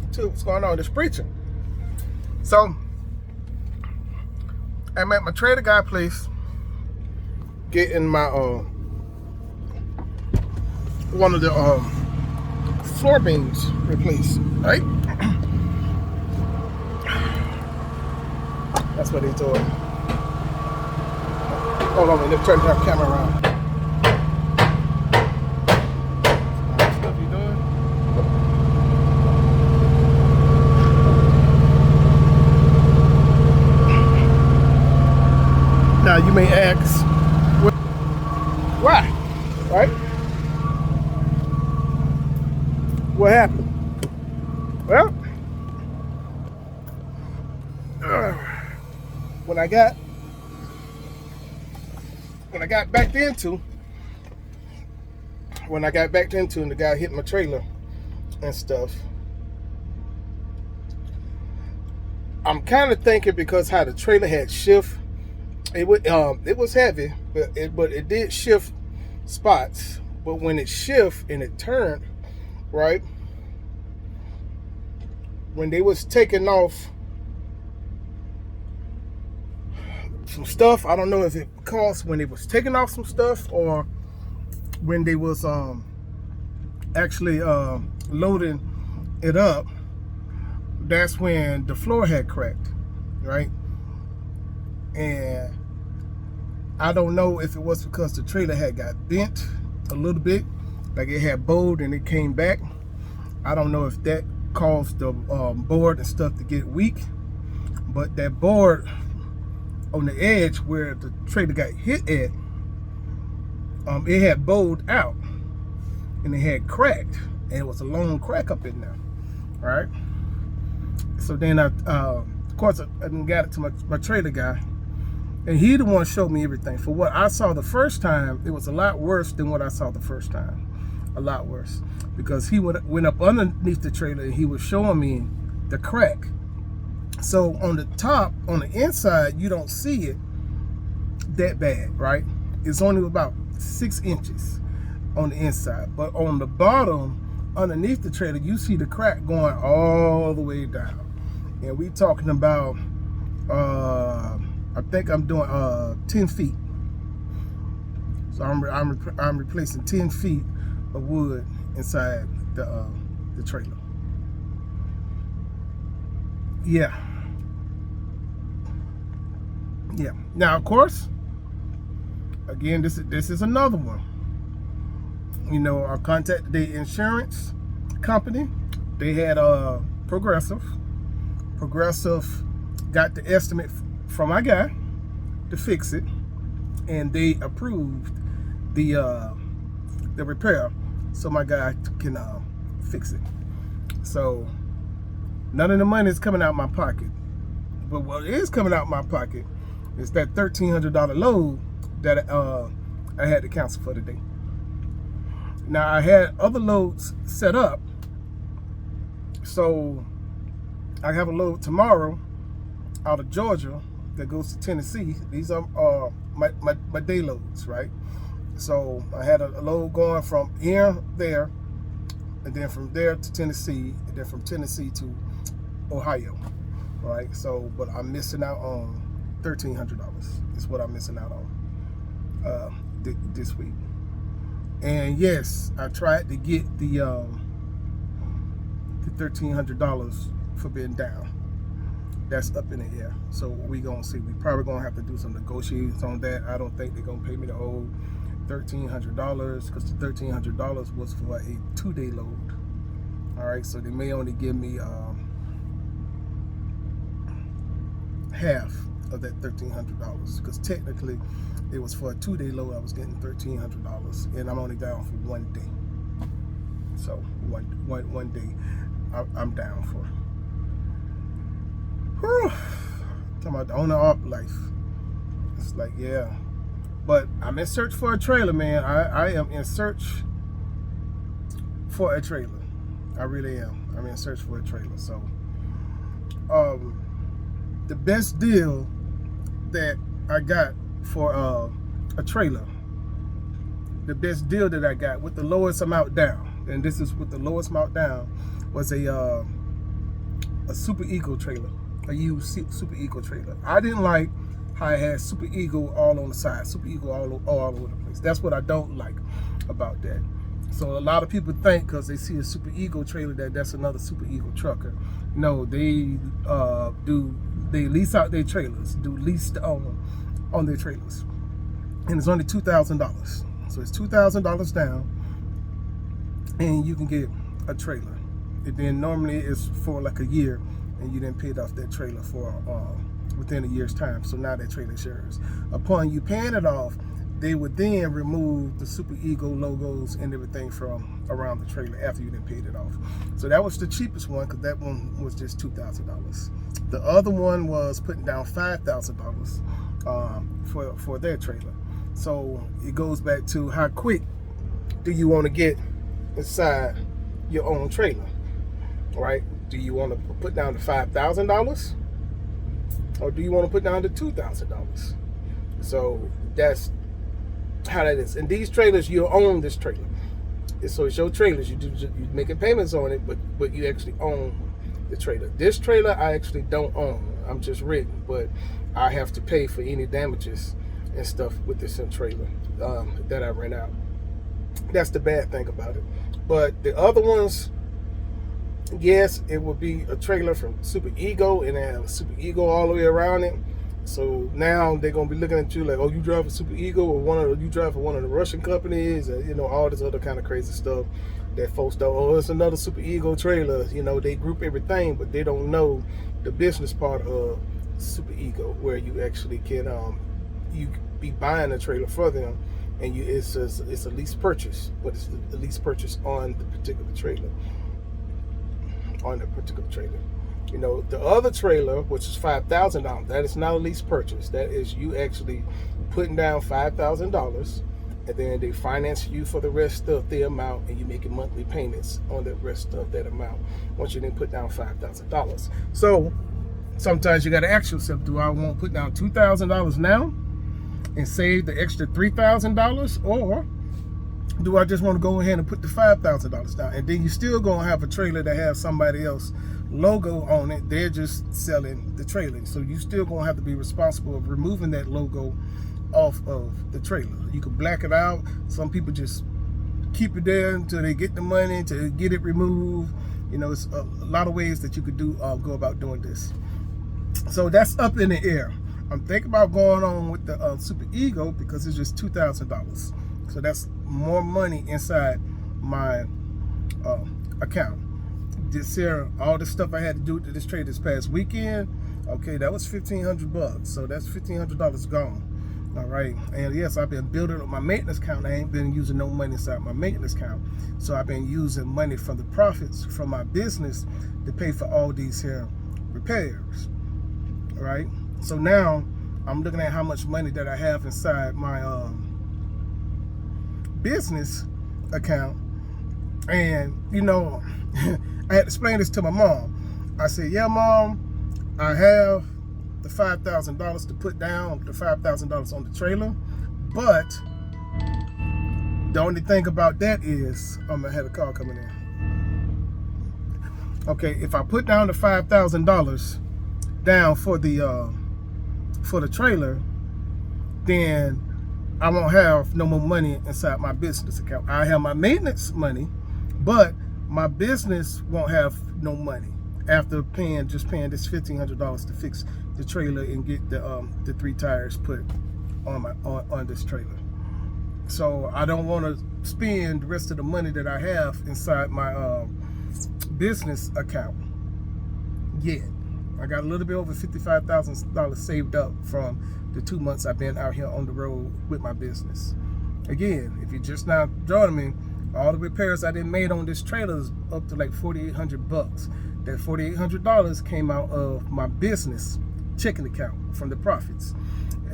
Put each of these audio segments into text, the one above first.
listen to what's going on, this preaching. So I'm at my Trader Guy place getting my one of the floor beams replaced, right? That's what they told me. Hold on, let's turn the camera around. Stuff you doing? Now you may ask, why? Right? What happened? Well, when I got back into, and the guy hit my trailer and stuff, I'm kind of thinking because how the trailer had shift, it was heavy, but it did shift spots. But when it shift and it turned, right, when they was taking off some stuff, I don't know if it caused when they was taking off some stuff or when they was actually loading it up, that's when the floor had cracked, right? And I don't know if it was because the trailer had got bent a little bit, like it had bowed and it came back. I don't know if that caused the board and stuff to get weak, but that board on the edge where the trailer got hit at, it had bowed out and it had cracked, and it was a long crack up in there, right? So then of course I got it to my trailer guy, and he the one showed me everything. For what I saw the first time, it was a lot worse than what I saw the first time. A lot worse, because he went up underneath the trailer and he was showing me the crack. So on the top, on the inside, you don't see it that bad, right? It's only about 6 inches on the inside, but on the bottom, underneath the trailer, you see the crack going all the way down. And we talking about, I think I'm doing 10 feet. So I'm replacing 10 feet of wood inside the trailer. Yeah. Now, of course, again, this is another one. You know, I contacted the insurance company. They had Progressive. Progressive got the estimate from my guy to fix it, and they approved the repair, so my guy can fix it. So none of the money is coming out of my pocket, but what is coming out of my pocket is that $1,300 load that I had to cancel for today. Now, I had other loads set up, so I have a load tomorrow out of Georgia that goes to Tennessee. These are my day loads, right? So I had a load going from here there, and then from there to Tennessee, and then from Tennessee to Ohio, right? So, but I'm missing out on $1,300 is what I'm missing out on this week. And yes, I tried to get the $1,300 for being down. That's up in the air. So we gonna see. We probably gonna have to do some negotiations on that. I don't think they're gonna pay me the whole $1,300, because the $1,300 was for a 2-day load. All right, so they may only give me half of that $1,300, because technically it was for a 2-day load. I was getting $1,300, and I'm only down for 1 day. So one day I'm down for. Whew. Talking about the owner-op life. It's like, yeah. But I'm in search for a trailer, man. I am in search for a trailer. I really am. I'm in search for a trailer. So, the best deal that I got for a trailer, the best deal that I got with the lowest amount down, and this is with the lowest amount down, was a a Super Ego trailer, a used Super Ego trailer. I didn't like how it had Super Ego all on the side, Super Ego all over the place. That's what I don't like about that. So a lot of people think because they see a Super Ego trailer that's another Super Ego trucker. No, they lease out their trailers, do lease on their trailers, and it's only $2,000. So it's $2,000 down, and you can get a trailer. And then normally it's for like a year, and you didn't pay off that trailer for within a year's time. So now that trailer is yours. Upon you paying it off, they would then remove the Super Ego logos and everything from around the trailer after you done paid it off. So that was the cheapest one, because that one was just $2,000. The other one was putting down $5,000 for their trailer. So it goes back to how quick do you want to get inside your own trailer, right? Do you want to put down the $5,000, or do you want to put down the $2,000? So that's how that is. And these trailers, you own this trailer. So it's your trailers. You're making payments on it, but you actually own the trailer. This trailer I actually don't own. I'm just renting, but I have to pay for any damages and stuff with this trailer that I rent out. That's the bad thing about it. But the other ones, yes, it will be a trailer from Super Ego, and they have a Super Ego all the way around it. So now they're gonna be looking at you like, oh, you drive a Super Ego, or you drive for one of the Russian companies, or, all this other kind of crazy stuff that folks don't. Oh, it's another Super Ego trailer. They group everything, but they don't know the business part of Super Ego, where you actually can you be buying a trailer for them, and it's a lease purchase, but it's a lease purchase on the particular trailer. The other trailer, which is $5,000, that is not a lease purchase. That is you actually putting down $5,000, and then they finance you for the rest of the amount, and you making monthly payments on the rest of that amount once you then put down $5,000. So sometimes you got to ask yourself, do I want to put down $2,000 now and save the extra $3,000, or do I just want to go ahead and put the $5,000 down? And then you still gonna have a trailer that has somebody else logo on it. They're just selling the trailer, so you still gonna have to be responsible of removing that logo off of the trailer. You can black it out. Some people just keep it there until they get the money to get it removed. It's a lot of ways that you could go about doing this. So that's up in the air. I'm thinking about going on with the Super Ego because it's just $2,000. So that's more money inside my account. This here, all the stuff I had to do to this trade this past weekend, okay, that was $1,500. So that's $1,500 gone. All right, and yes, I've been building up my maintenance account. I ain't been using no money inside my maintenance account. So I've been using money from the profits from my business to pay for all these here repairs. All right, so now I'm looking at how much money that I have inside my business account, and I had to explain this to my mom. I said, yeah, Mom, I have the $5,000 to put down, the $5,000 on the trailer, but the only thing about that is I'm gonna have a call coming in. Okay, if I put down the $5,000 down for the trailer, then I won't have no more money inside my business account. I have my maintenance money, but my business won't have no money after paying this $1,500 to fix the trailer and get the 3 tires put on this trailer. So I don't want to spend the rest of the money that I have inside my business account yet. I got a little bit over $55,000 saved up from the 2 months I've been out here on the road with my business. Again, if you're just now joining me, all the repairs I done made on this trailer is up to like $4,800. That $4,800 came out of my business checking account from the profits.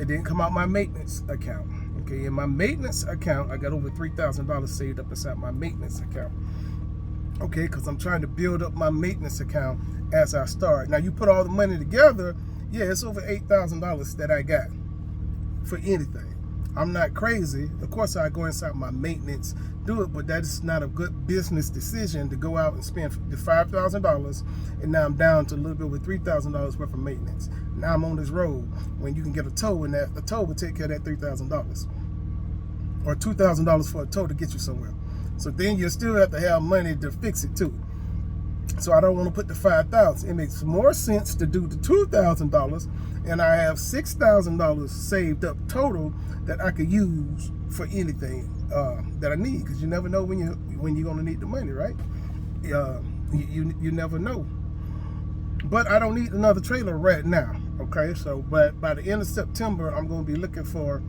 It didn't come out my maintenance account. Okay, in my maintenance account, I got over $3,000 saved up inside my maintenance account. Okay, because I'm trying to build up my maintenance account as I start. Now you put all the money together, yeah, it's over $8,000 that I got for anything. I'm not crazy. Of course, I go inside my maintenance, do it, but that is not a good business decision to go out and spend the $5,000, and now I'm down to a little bit over $3,000 worth of maintenance. Now I'm on this road when you can get a tow, and that a tow will take care of that $3,000 or $2,000 for a tow to get you somewhere. So then you still have to have money to fix it too. So I don't want to put the $5,000. It makes more sense to do the $2,000, and I have $6,000 saved up total that I could use for anything that I need, because you never know when you're going to need the money, right? You never know. But I don't need another trailer right now, okay? So, but by the end of September, I'm going to be looking for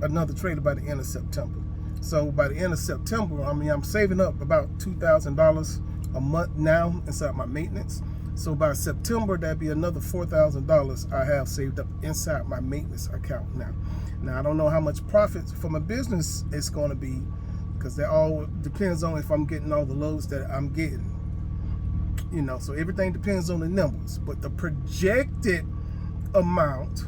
another trailer by the end of September. So by the end of September, I mean, I'm saving up about $2,000 a month now inside my maintenance. So by September, that'd be another $4,000 I have saved up inside my maintenance account now. Now, I don't know how much profits from a business it's going to be, because that all depends on if I'm getting all the loads that I'm getting. You know, so everything depends on the numbers. But the projected amount,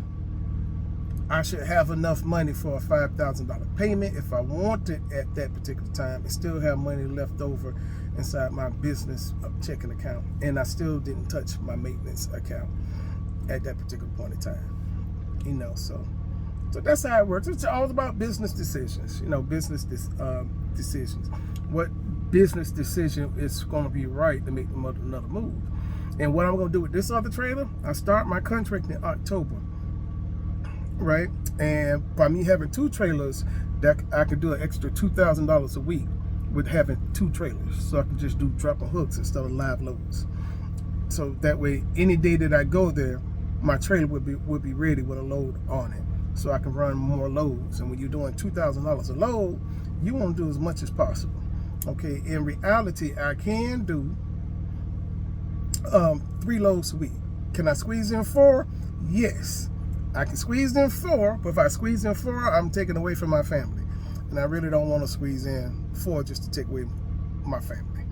I should have enough money for a $5,000 payment if I want it at that particular time, and still have money left over inside my business checking account. And I still didn't touch my maintenance account at that particular point in time. You know, so that's how it works. It's all about business decisions. You know, business decisions. What business decision is going to be right to make another move? And what I'm going to do with this other trailer, I start my contract in October. Right, and by me having two trailers, that I could do an extra $2,000 a week with having two trailers, so I can just do dropping hooks instead of live loads. So that way, any day that I go there, my trailer would be ready with a load on it, so I can run more loads. And when you're doing $2,000 a load, you want to do as much as possible. Okay, in reality, I can do 3 loads a week. Can I squeeze in 4? Yes. I can squeeze in 4, but if I squeeze in 4, I'm taking away from my family. And I really don't want to squeeze in 4 just to take away my family.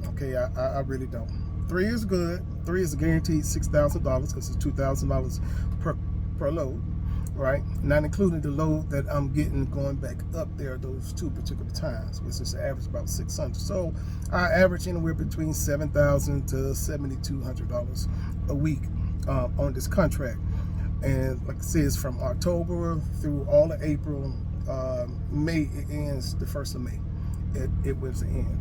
Okay, I really don't. 3 is good. 3 is a guaranteed $6,000 because it's $2,000 per load, right? Not including the load that I'm getting going back up there those 2 particular times, which is average about $600. So I average anywhere between $7,000 to $7,200 a week on this contract. And like I said, it's from October through all of April. May, it ends the 1st of May. It was the end.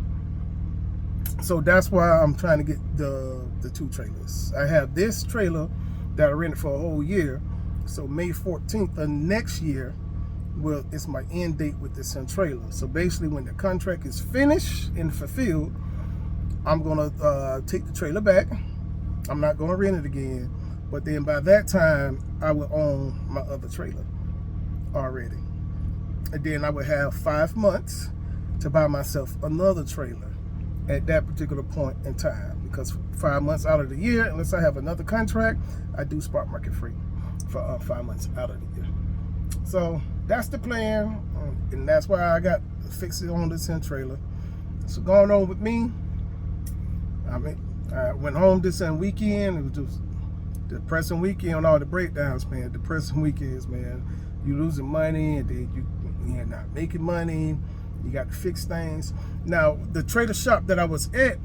So that's why I'm trying to get the 2 trailers. I have this trailer that I rented for a whole year. So May 14th of next year, it's my end date with this trailer. So basically, when the contract is finished and fulfilled, I'm gonna take the trailer back. I'm not gonna rent it again. But then by that time, I will own my other trailer already. And then I would have 5 months to buy myself another trailer at that particular point in time. Because 5 months out of the year, unless I have another contract, I do spot market free for 5 months out of the year. So that's the plan. And that's why I got fixed on this trailer. So going on with me, I mean, I went home this weekend. It was just depressing weekend on all the breakdowns, man. Depressing weekends, man. You losing money, and then you're not making money. You got to fix things. Now, the trailer shop that I was at,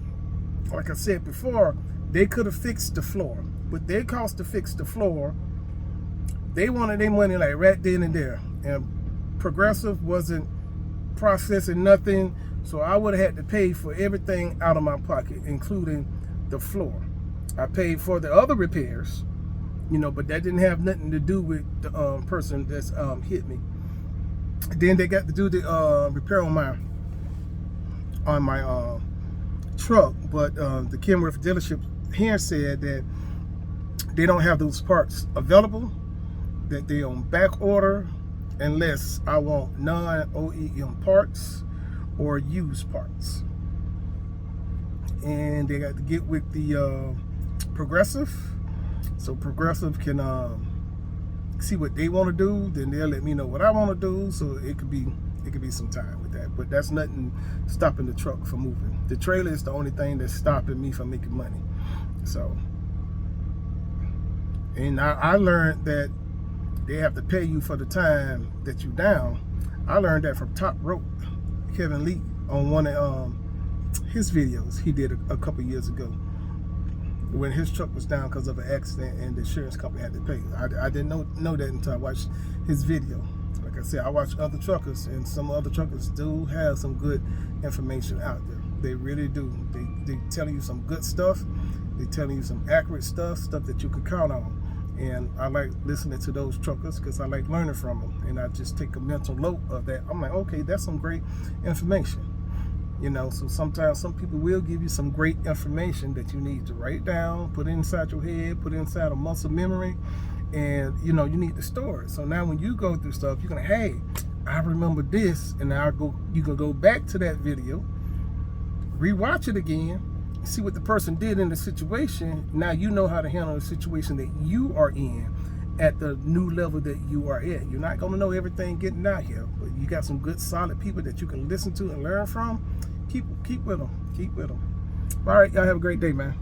like I said before, they could have fixed the floor, but they cost to fix the floor. They wanted their money like right then and there, and Progressive wasn't processing nothing, so I would have had to pay for everything out of my pocket, including the floor. I paid for the other repairs, you know, but that didn't have nothing to do with the person that's hit me. Then they got to do the repair on my truck, but the Kenworth dealership here said that they don't have those parts available, that they on back order, unless I want non-OEM parts or used parts. And they got to get with the Progressive, so Progressive can see what they want to do. Then they'll let me know what I want to do. So it could be some time with that. But that's nothing stopping the truck from moving. The trailer is the only thing that's stopping me from making money. So, and I learned that they have to pay you for the time that you down. I learned that from Top Rope, Kevin Lee, on one of his videos he did a couple years ago, when his truck was down because of an accident and the insurance company had to pay. I didn't know that until I watched his video. Like I said, I watch other truckers, and some other truckers do have some good information out there. They really do. They tell you some good stuff. They telling you some accurate stuff that you can count on. And I like listening to those truckers because I like learning from them. And I just take a mental note of that. I'm like, okay, that's some great information. You know, so sometimes some people will give you some great information that you need to write down, put it inside your head, put it inside a muscle memory, and you know, you need to store it. So now when you go through stuff, you're gonna, hey, I remember this, and you can go back to that video, rewatch it again, see what the person did in the situation. Now you know how to handle the situation that you are in at the new level that you are at. You're not gonna know everything getting out here, but you got some good solid people that you can listen to and learn from. Keep with them. Keep with them. All right, y'all have a great day, man.